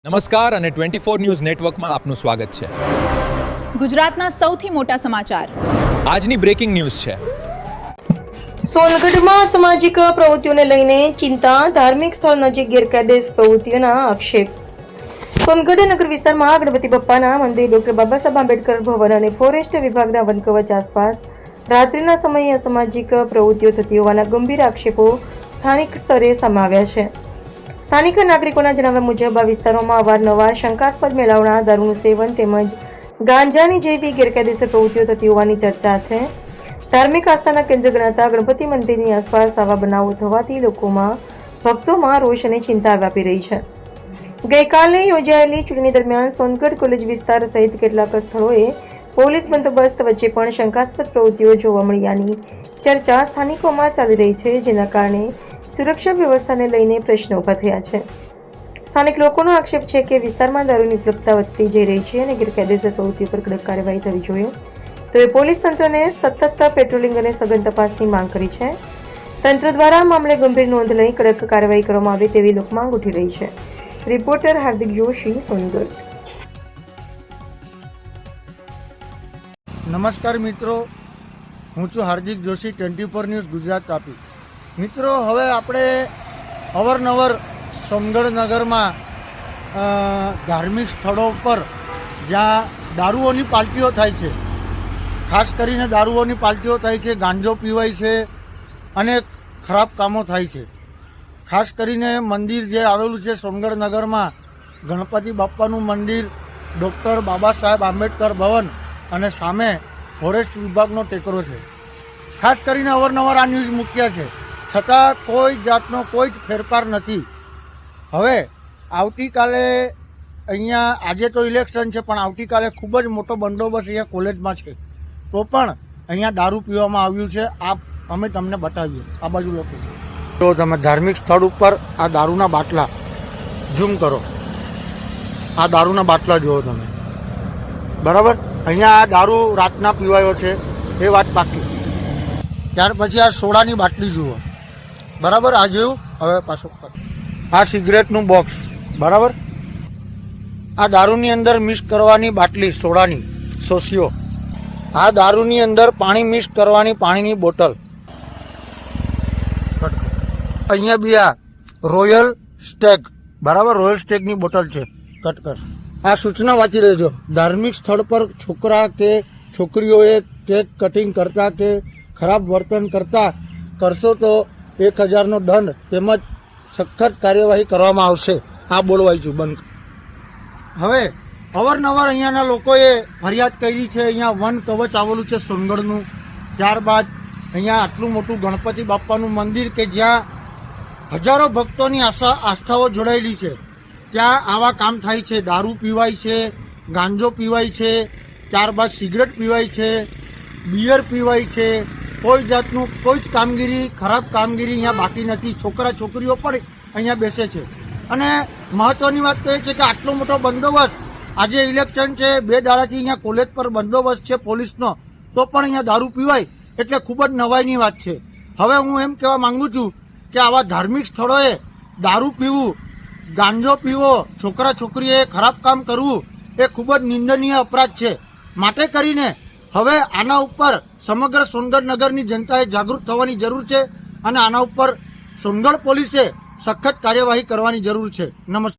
નમસ્કાર અને 24 ન્યૂઝ નેટવર્કમાં આપનું સ્વાગત છે। ગુજરાતના સૌથી મોટા સમાચાર આજની બ્રેકિંગ ન્યૂઝ છે। સોનગઢમાં સામાજિક પ્રવૃત્તિઓને લઈને ચિંતા, ધાર્મિક સ્થળ નજીક ગેરકાયદેસર પ્રવૃત્તિઓના આક્ષેપ। સોનગઢ નગર વિસ્તારમાં ગણપતિ બાપ્પાના મંદિર, ડોક્ટર બાબા સાહેબ આંબેડકર ભવન અને ફોરેસ્ટ વિભાગના વનકવચ આસપાસ રાત્રિના સમયે અસામાજિક પ્રવૃત્તિઓ થતી હોવાના ગંભીર આક્ષેપો સ્થાનિક સ્તરે સામે આવ્યા છે। સ્થાનિક નાગરિકોના જણાવ્યા મુજબ આ વિસ્તારોમાં અવારનવાર શંકાસ્પદ મેળાવડા, દારૂનું સેવન તેમજ ગાંજાની જેવી ગેરકાયદેસર પ્રવૃત્તિઓ થતી હોવાની ચર્ચા છે। ધાર્મિક આસ્થાના કેન્દ્ર ગણાતા ગણપતિ મંદિરની આસપાસ આવા બનાવો થવાથી ભક્તોમાં રોષ અને ચિંતા વ્યાપી રહી છે। ગઈકાલે યોજાયેલી ચૂંટણી દરમિયાન સોનગઢ કોલેજ વિસ્તાર સહિત કેટલાક સ્થળોએ પોલીસ બંદોબસ્ત વચ્ચે પણ શંકાસ્પદ પ્રવૃત્તિઓ જોવા મળ્યાની ચર્ચા સ્થાનિકોમાં ચાલી રહી છે, જેના કારણે સુરક્ષા વ્યવસ્થાને લઈને પ્રશ્નો ઊભા થયા છે। સ્થાનિક લોકોનો આક્ષેપ છે કે વિસ્તારમાં દારૂની ઉપલબ્ધતા વધતી જઈ રહી છે અને ગેરકાયદેસર પ્રવૃત્તિઓ પર કડક કાર્યવાહી થવી જોઈએ। તો એ પોલીસ તંત્રને સતત પેટ્રોલિંગ અને સઘન તપાસની માંગ કરી છે। તંત્ર દ્વારા આ મામલે ગંભીર નોંધ લઈ કડક કાર્યવાહી કરવામાં આવે તેવી લોકમાંગ ઉઠી રહી છે। રિપોર્ટર હાર્દિક જોશી, સોનગઢ। નમસ્કાર મિત્રો, હું છું હાર્દિક જોશી, 24 ન્યૂઝ ગુજરાત તાપી। મિત્રો, હવે આપણે અવારનવાર સોનગઢ નગરમાં ધાર્મિક સ્થળો પર જ્યાં દારૂઓની પાર્ટીઓ થાય છે, ખાસ કરીને દારૂઓની પાર્ટીઓ થાય છે, ગાંજો પીવાય છે, અનેક ખરાબ કામો થાય છે। ખાસ કરીને મંદિર જે આવેલું છે સોનગઢ નગરમાં, ગણપતિ બાપ્પાનું મંદિર, ડૉક્ટર બાબા સાહેબ આંબેડકર ભવન અને સામે ફોરેસ્ટ વિભાગનો ટેકરો છે। ખાસ કરીને અવારનવાર આ ન્યૂઝ મૂક્યા છે, છતાં કોઈ જાતનો કોઈ જ ફેરફાર નથી। હવે આવતીકાલે અહીંયા, આજે તો ઇલેક્શન છે પણ આવતીકાલે ખૂબ જ મોટો બંદોબસ્ત અહીંયા કોલેજમાં છે, તો પણ અહીંયા દારૂ પીવામાં આવ્યું છે। અમે તમને બતાવીએ, આ બાજુ લોકો તો તમે ધાર્મિક સ્થળ ઉપર આ દારૂના બાટલા ઝૂમ કરો, આ દારૂના બાટલા જુઓ તમે, બરાબર। અહીંયા આ દારૂ રાતના પીવાયો છે એ વાત પાકી। ત્યાર પછી આ સોડાની બાટલી જુઓ, બરાબર, આ જોયું। હવે પાછું આ સિગરેટનું બોક્સ, બરાબર, આ દારૂની અંદર મિક્સ કરવાની બાટલી સોડાની, સોસીઓ, આ દારૂની અંદર પાણી મિક્સ કરવાની પાણીની બોટલ, અહીંયા બી આ રોયલ સ્ટેગ, બરાબર, રોયલ સ્ટેગની બોટલ છે, કટ કર। આ સૂચના વાંચી લેજો, ધાર્મિક સ્થળ પર છોકરા કે છોકરીઓએ કેક કટિંગ કરતા કે ખરાબ વર્તન કરશો તો 1000નો દંડ તેમજ સખત કાર્યવાહી કરવામાં આવશે। આ બોલવાય છું બંધ। હવે અવારનવાર અહીંયાના લોકોએ ફરિયાદ કરી છે, અહીંયા વન કવચ આવેલું છે સોનગઢનું, ત્યારબાદ અહીંયા આટલું મોટું ગણપતિ બાપ્પાનું મંદિર કે જ્યાં હજારો ભક્તોની આસ્થાઓ જોડાયેલી છે, ત્યાં આવા કામ થાય છે, દારૂ પીવાય છે, ગાંજો પીવાય છે, ત્યારબાદ સિગરેટ પીવાય છે, બિયર પીવાય છે, કોઈ જાતનું કોઈ જ કામગીરી, ખરાબ કામગીરી અહીંયા બાકી નથી। છોકરા છોકરીઓ પણ અહીંયા બેસે છે। અને મહત્વની વાત તો એ છે કે આટલો મોટો બંદોબસ્ત, આજે ઇલેક્શન છે, 2 દાડાથી અહીંયા કોલેજ પર બંદોબસ્ત છે પોલીસનો, તો પણ અહીંયા દારૂ પીવાય એટલે ખૂબ જ નવાઈની વાત છે। હવે હું એમ કહેવા માંગુ છું કે આવા ધાર્મિક સ્થળોએ દારૂ પીવું, ગાંજો પીવો, છોકરા છોકરીએ ખરાબ કામ કરવું એ ખૂબ જ નિંદનીય અપરાધ છે। માટે કરીને હવે આના ઉપર સમગ્ર સોનગઢ નગરની જનતાએ જાગૃત થવાની જરૂર છે અને આના ઉપર સોનગઢ પોલીસે સખત કાર્યવાહી કરવાની જરૂર છે। નમસ્કાર।